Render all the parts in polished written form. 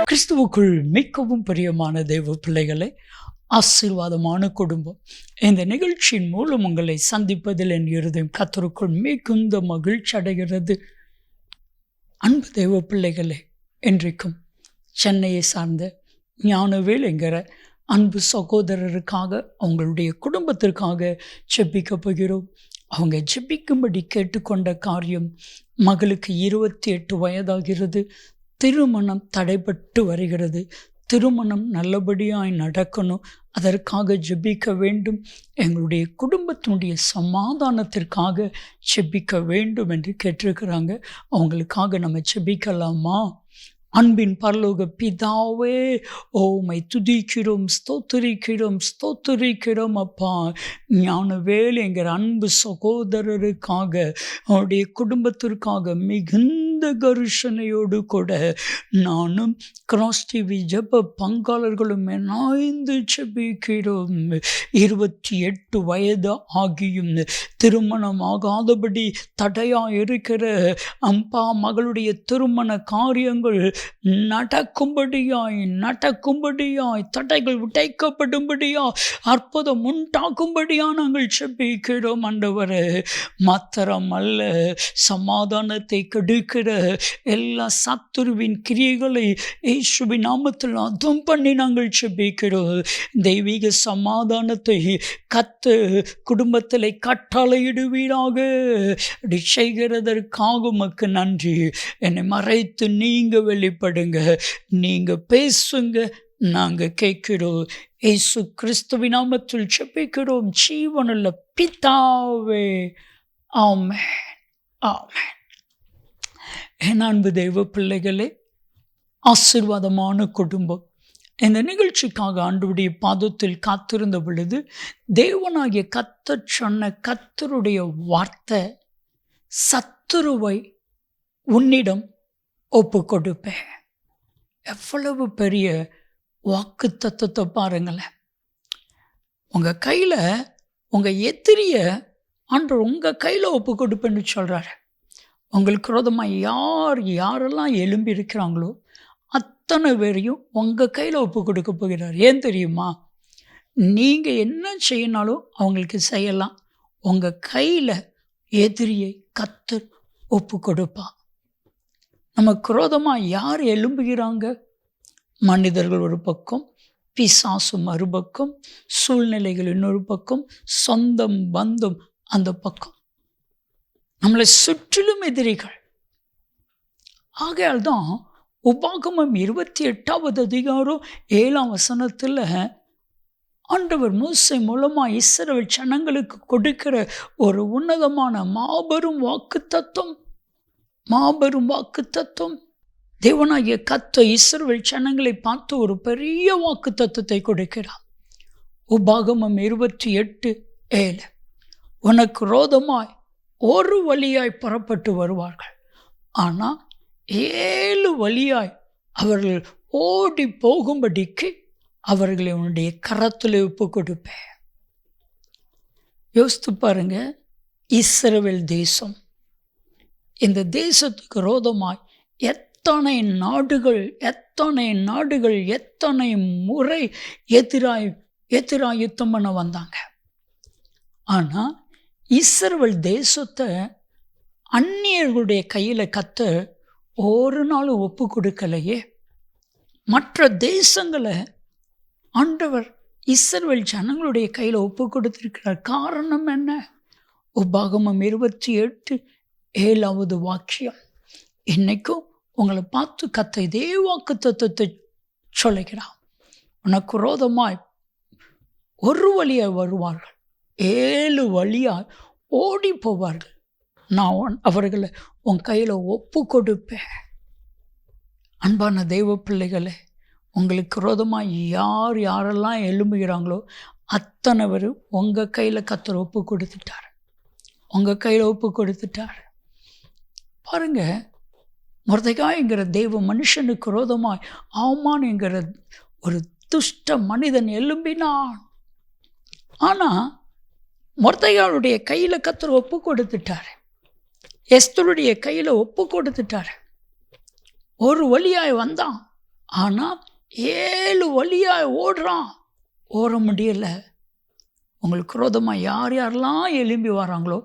கிறிஸ்துவுக்குள் மிகவும் பிரியமான தேவ பிள்ளைகளை, ஆசீர்வாதமான குடும்பம், இந்த நிகழ்ச்சியின் மூலம் உங்களை சந்திப்பதில் என் இருதயம் கர்த்தருக்குள் மிகுந்த மகிழ்ச்சி அடைகிறது. அன்பு தேவ பிள்ளைகளே, இன்றைக்கும் சென்னையை சார்ந்த ஞானவேல் என்கிற அன்பு சகோதரருக்காக, அவங்களுடைய குடும்பத்திற்காக ஜெபிக்க போகிறோம். அவங்க ஜெபிக்கும்படி கேட்டுக்கொண்ட காரியம், மகளுக்கு 28 வயதாகிறது, திருமணம் தடைபட்டு வருகிறது. திருமணம் நல்லபடியாய் நடக்கணும், அதற்காக ஜெபிக்க வேண்டும். எங்களுடைய குடும்பத்தினுடைய சமாதானத்திற்காக ஜெபிக்க வேண்டும் என்று கேட்டிருக்கிறாங்க. அவங்களுக்காக நம்ம ஜெபிக்கலாமா? அன்பின் பரலோக பிதாவே, உம்மை துதிக்கிறோம், ஸ்தோத்திரிக்கிறோம் அப்பா. ஞானவேல் என்கிற அன்பு சகோதரருக்காக, அவருடைய குடும்பத்திற்காக மிகுந்த கருஷனையோடு கூட நானும் கிராஸ் டிவி ஜெப பங்காளர்களும் இணைந்து ஜெபிக்கிறோம். 28 வயது ஆகியும் திருமணம் ஆகாதபடி தடையாக இருக்கிற அம்பா மகளுடைய திருமண காரியங்கள் நடக்கும்படியாய் தடைகள் உடைக்கப்படும்படியாய் அற்புதம் உண்டாகும்படியா நாங்கள் ஜெபிக்கிறோம் ஆண்டவரே. மாத்திரம் அல்ல, சமாதானத்தை கெடுக்கிற எல்லா சத்துருவின் கிரியைகளை இயேசுவின் நாமத்தில் அதுவும் பண்ணி நாங்கள் ஜெபிக்கிறோம். தெய்வீக சமாதானத்தை கர்த்தர் குடும்பத்தில் கட்டளையிடுவீராக. அப்படி செய்கிறதற்காக உமக்கு நன்றி. என்னை மறைத்து நீங்க வெளிப்படுங்க, நீங்க பேசுங்க, நாங்க கேட்கிறோம். இயேசு கிறிஸ்துவின் நாமத்தில் ஜெபிக்கிறோம் ஜீவனுள்ள பிதாவே, ஆமென், ஆமென். என் அன்பு தெய்வ பிள்ளைகளே, ஆசீர்வாதமான குடும்பம், இந்த நிகழ்ச்சிக்காக ஆண்டவருடைய பாதத்தில் காத்திருந்த பொழுது தேவனாகிய கர்த்தர் சொன்ன கர்த்தருடைய வார்த்தை, சத்துருவை உன்னிடம் ஒப்பு கொடுப்பேன். எவ்வளவு பெரிய வாக்கு தத்துவத்தை பாருங்களேன். உங்கள் கையில் உங்கள் எதிரிய ஆண்டவர் உங்கள் கையில் ஒப்பு கொடுப்பேன்னு சொல்கிறாரு. உங்களுக்கு விரோதமாக யாரெல்லாம் எழும்பி இருக்கிறாங்களோ அத்தனை பேரையும் உங்கள் கையில் ஒப்பு கொடுக்க போகிறார். ஏன் தெரியுமா? நீங்கள் என்ன செய்யினாலும் அவங்களுக்கு செய்யலாம். உங்கள் கையில் எதிரியை கர்த்தர் ஒப்பு கொடுப்பா. நமக்கு விரோதமாக யார் எழும்புகிறாங்க? மனிதர்கள் ஒரு பக்கம், பிசாசு மறுபக்கம், சூழ்நிலைகள் இன்னொரு பக்கம், சொந்தம் பந்தம் அந்த பக்கம், நம்மளை சுற்றிலும் எதிரிகள். ஆகையால் தான் உபாகமம் 28வது அதிகாரம் 7ஆம் வசனத்தில் ஆண்டவர் மோசே மூலமாக இஸ்ரவேல் ஜனங்களுக்கு கொடுக்கிற ஒரு உன்னதமான மாபெரும் வாக்குத்தத்தம். தேவனாகிய கர்த்தர் இஸ்ரவேல் ஜனங்களை பார்த்து ஒரு பெரிய வாக்குத்தத்தத்தை கொடுக்கிறார். உபாகமம் 28:7, உனக்கு விரோதமாய் ஒரு வழியாய் புறப்பட்டு வருவார்கள், ஆனால் 7 வழியாய் அவர்கள் ஓடி போகும்படிக்கு அவர்களை உன்னுடைய கரத்தில் ஒப்பு கொடுப்பேன். யோசித்து பாருங்க, இஸ்ரவேல் தேசம், இந்த தேசத்துக்கு விரோதமாய் எத்தனை நாடுகள் எத்தனை முறை எதிராய் யுத்தம் பண்ண வந்தாங்க. ஆனால் இஸ்ரவேல் தேசத்தை அந்நியர்களுடைய கையில் கர்த்தர் ஒரு நாள் ஒப்பு கொடுக்கலையே. மற்ற தேசங்களை ஆண்டவர் இஸ்ரவேல் ஜனங்களுடைய கையில் ஒப்பு கொடுத்திருக்கிறார். காரணம் என்ன? உபாகமம் 28:7வது வாக்கியம். இன்னைக்கும் உங்களை பார்த்து கர்த்தர் இதே வாக்குத்தத்தத்தை சொல்லுகிறார். உனக்கு விரோதமாய் ஒரு வழியாய் வருவார்கள், 7 வழியாய் ஓடி போவார்கள், நான் அவர்களை உன் கையில் ஒப்பு கொடுப்பேன். அன்பான தெய்வ பிள்ளைகளே, உங்களுக்கு விரோதமாக யாரெல்லாம் எழும்புகிறாங்களோ அத்தனை பேர் உங்கள் கையில் கர்த்தர் ஒப்பு கொடுத்துட்டார். பாருங்க, மொர்தெகாய்ங்கிற தெய்வ மனுஷனுக்கு விரோதமாய் ஆமான் என்கிற ஒரு துஷ்ட மனிதன் எழும்பினான். ஆனால் மொர்தெகாயுடைய கையில் கர்த்தர் ஒப்பு கொடுத்துட்டார். எஸ்தருடைய கையில் ஒப்பு கொடுத்துட்டார். ஒரு வழியாய் வந்தான், ஆனால் 7 வழியாக ஓடுறான், ஓட முடியலை. உங்களுக்கு விரோதமாக யார் யாரெல்லாம் எழும்பி வராங்களோ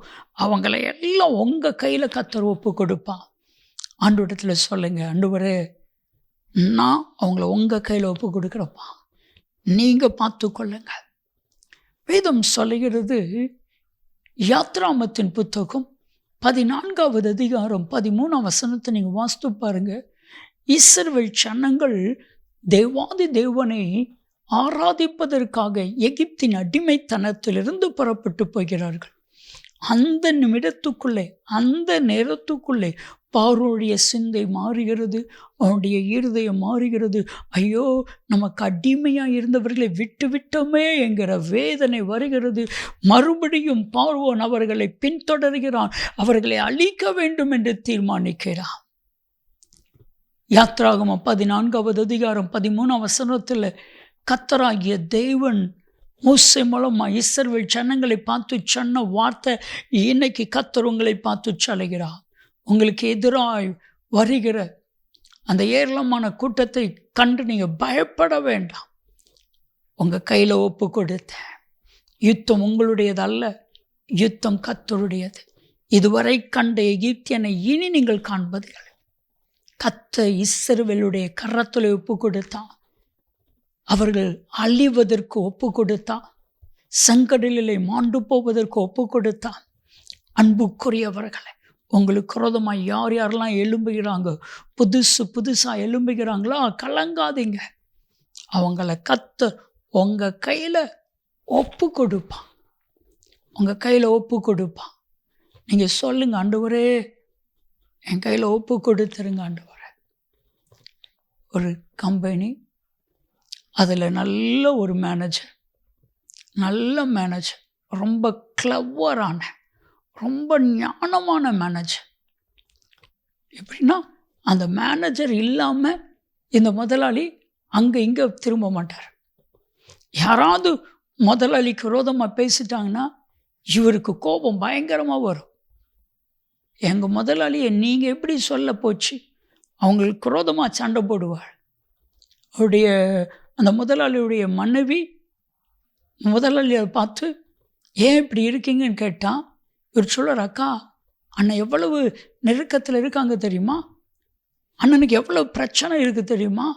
அவங்கள எல்லாம் உங்கள் கையில் கர்த்தர் ஒப்பு கொடுப்பான். ஆண்டவரிடத்தில் சொல்லுங்கள், ஆண்டவரே நான் அவங்கள உங்கள் கையில் ஒப்பு கொடுக்குறப்பா, நீங்கள் பார்த்து கொள்ளுங்க. வேதம் சொல்லுகிறது, யாத்ராமத்தின் புத்தகம் 14வது அதிகாரம் 13ஆம் வசனத்தை நீங்கள் வாசித்து பாருங்க. இஸ்ரவேல் ஜனங்கள் தேவாதி தேவனை ஆராதிப்பதற்காக எகிப்தின் அடிமைத்தனத்திலிருந்து புறப்பட்டு போகிறார்கள். அந்த நிமிடத்துக்குள்ளே, அந்த நேரத்துக்குள்ளே பார்வோனுடைய சிந்தை மாறுகிறது, அவனுடைய இருதயம் மாறுகிறது. ஐயோ, நமக்கு அடிமையாக இருந்தவர்களை விட்டு விட்டோமே என்கிற வேதனை வருகிறது. மறுபடியும் பார்வோன் அவர்களை பின்தொடர்கிறான், அவர்களை அழிக்க வேண்டும் என்று தீர்மானிக்கிறான். யாத்ராகமம் 14வது அதிகாரம் 13ஆம் வசனத்தில் கர்த்தராகிய தேவன் மோசே மூலமாக இஸ்ரவேல் ஜனங்களை பார்த்து சொன்ன வார்த்தை, இன்னைக்கு கர்த்தர் உங்களை பார்த்து சொல்லுகிறார். உங்களுக்கு எதிராய் வருகிற அந்த ஏராளமான கூட்டத்தை கண்டு நீங்கள் பயப்பட வேண்டாம். உங்கள் கையில் ஒப்பு கொடுத்தேன். யுத்தம் உங்களுடையது அல்ல, யுத்தம் கர்த்தருடையது. இதுவரை கண்ட எகிப்தியனை இனி நீங்கள் காண்பதில்லை. கர்த்தர் இஸ்ரவேலுடைய கரத்தில் ஒப்பு கொடுத்தான். அவர்கள் அழிவதற்கு ஒப்பு கொடுத்தான். செங்கடலிலே மாண்டு போவதற்கு ஒப்பு கொடுத்தான். அன்புக்குரியவர்களை, உங்களுக்கு விரோதமாக யார் யாரெல்லாம் எழும்புகிறாங்க, புதுசாக எழும்புகிறாங்களோ கலங்காதீங்க. அவங்கள கர்த்தர் உங்கள் கையில் ஒப்பு கொடுப்பான். உங்கள் கையில் ஒப்பு கொடுப்பான். நீங்கள் சொல்லுங்கள், ஆண்டவரே என் கையில் ஒப்பு கொடுத்துருங்க ஆண்டவரே. ஒரு கம்பெனி, அதில் நல்ல ஒரு மேனேஜர், ரொம்ப கிளவரான, ரொம்ப ஞானமான மேனேஜர். எப்படின்னா, அந்த மேனேஜர் இல்லாமல் இந்த முதலாளி அங்கே இங்கே திரும்ப மாட்டார். யாராவது முதலாளிக்கு விரோதமாக பேசிட்டாங்கன்னா இவருக்கு கோபம் பயங்கரமாக வரும். எங்கள் முதலாளியை நீங்கள் எப்படி சொல்ல போச்சு, அவங்களுக்கு விரோதமாக சண்டை போடுவாள். அவருடைய அந்த முதலாளியுடைய மனைவி முதலாளியை பார்த்து ஏன் இப்படி இருக்கீங்கன்னு கேட்டால், இவர் சொல்கிறார், அக்கா அண்ணன் எவ்வளவு நெருக்கத்தில் இருக்காங்க தெரியுமா, அண்ணனுக்கு எவ்வளோ பிரச்சனை இருக்குது தெரியுமா,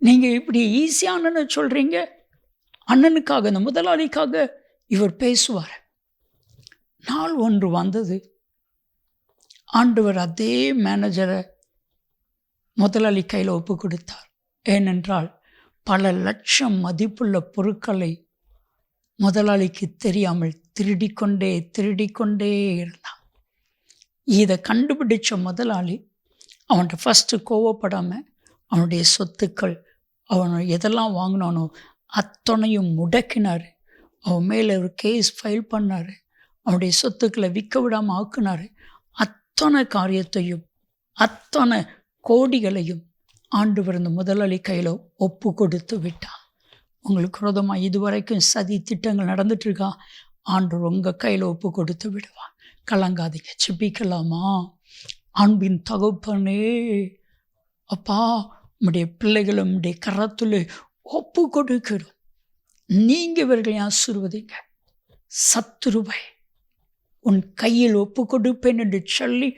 நீங்கள் இப்படி ஈஸியானன்னு சொல்கிறீங்க. அண்ணனுக்காக, அந்த முதலாளிக்காக இவர் பேசுவார். நாள் ஒன்று வந்தது, ஆண்டவர் அதே மேனேஜரை முதலாளி கையில் ஒப்பு கொடுத்தார். ஏனென்றால் பல லட்சம் மதிப்புள்ள பொருட்களை முதலாளிக்கு தெரியாமல் திருடிக்கொண்டே இருந்தான். இதை கண்டுபிடிச்ச முதலாளி அவன்கிட்ட ஃபஸ்ட்டு கோவப்படாமல் அவனுடைய சொத்துக்கள், அவன் எதெல்லாம் வாங்கினானோ அத்தனையும் முடக்கினார். அவன் மேலே ஒரு கேஸ் ஃபைல் பண்ணார். அவனுடைய சொத்துக்களை விற்க விடாமல் ஆக்குனார். அத்தனை காரியத்தையும், அத்தனை கோடிகளையும் ஆண்டவர் இந்த முதலாளி கையில் ஒப்பு கொடுத்து விட்டான். உங்களுக்கு விரோதமாக இதுவரைக்கும் சதி திட்டங்கள் நடந்துட்டுருக்கா, ஆண்டவர் உங்கள் கையில் ஒப்பு கொடுத்து விடுவான். கலங்காதீங்க. ஜெபிக்கலாமா? அன்பின் தகப்பனே, அப்பா, உம்முடைய பிள்ளைகளும் உம்முடைய கரத்தில் ஒப்பு கொடுக்கிறோம். நீங்கள் இவர்களை ஆசீர்வதிங்க. சத்துருவை உன் கையில் ஒப்பு கொடுப்பேன் என்று சொல்லி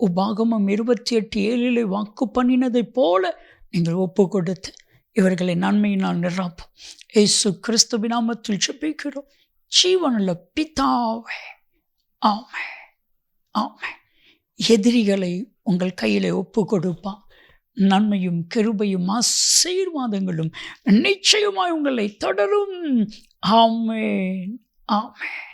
உபாகமம் 28:7 வாக்கு பண்ணினதைப் போல நீங்கள் ஒப்பு கொடுத்து இவர்களை நன்மையினால் நிரப்பும். இயேசு கிறிஸ்துவின் நாமத்தில் ஜெபிக்கிறோம் ஜீவனுள்ள பிதாவே, ஆமென், ஆமென். எதிரிகளை உங்கள் கையில் ஒப்பு கொடுப்பான். நன்மையும் கிருபையும் ஆசீர்வாதங்களும் நிச்சயமாய் உங்களை தொடரும். ஆமென், ஆமென்.